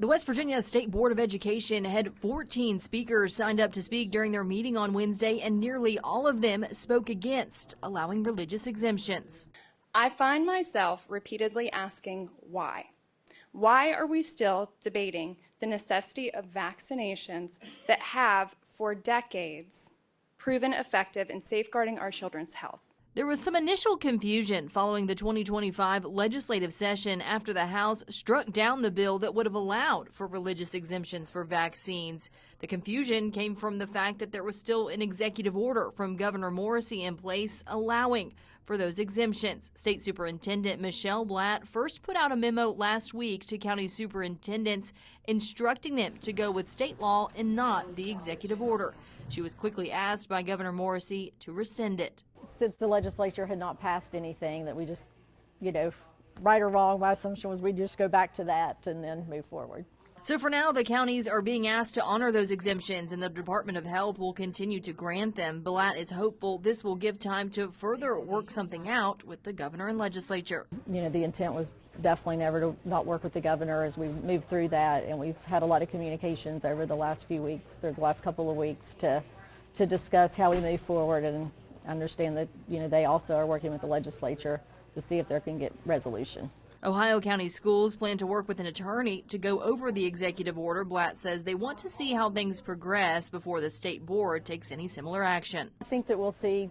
The West Virginia State Board of Education had 14 speakers signed up to speak during their meeting on Wednesday, and nearly all of them spoke against allowing religious exemptions. I find myself repeatedly asking why. Why are we still debating the necessity of vaccinations that have, for decades, proven effective in safeguarding our children's health? There was some initial confusion following the 2025 legislative session after the House struck down the bill that would have allowed for religious exemptions for vaccines. The confusion came from the fact that there was still an executive order from Governor Morrisey in place allowing for those exemptions. State Superintendent Michelle Blatt first put out a memo last week to county superintendents instructing them to go with state law and not the executive order. She was quickly asked by Governor Morrisey to rescind it. Since the legislature had not passed anything, that we just, right or wrong, my assumption was we'd just go back to that and then move forward. So for now, the counties are being asked to honor those exemptions, and the Department of Health will continue to grant them. Blatt is hopeful this will give time to further work something out with the governor and legislature. The intent was definitely never to not work with the governor as we move through that, and we've had a lot of communications over the last few weeks, or the last couple of weeks, to discuss how we move forward, and understand that they also are working with the legislature to see if there can get resolution. Ohio County schools plan to work with an attorney to go over the executive order. Blatt says they want to see how things progress before the state board takes any similar action. I think that we'll see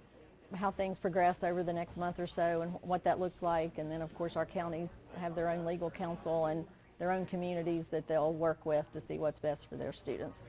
how things progress over the next month or so and what that looks like. And then, of course, our counties have their own legal counsel and their own communities that they'll work with to see what's best for their students.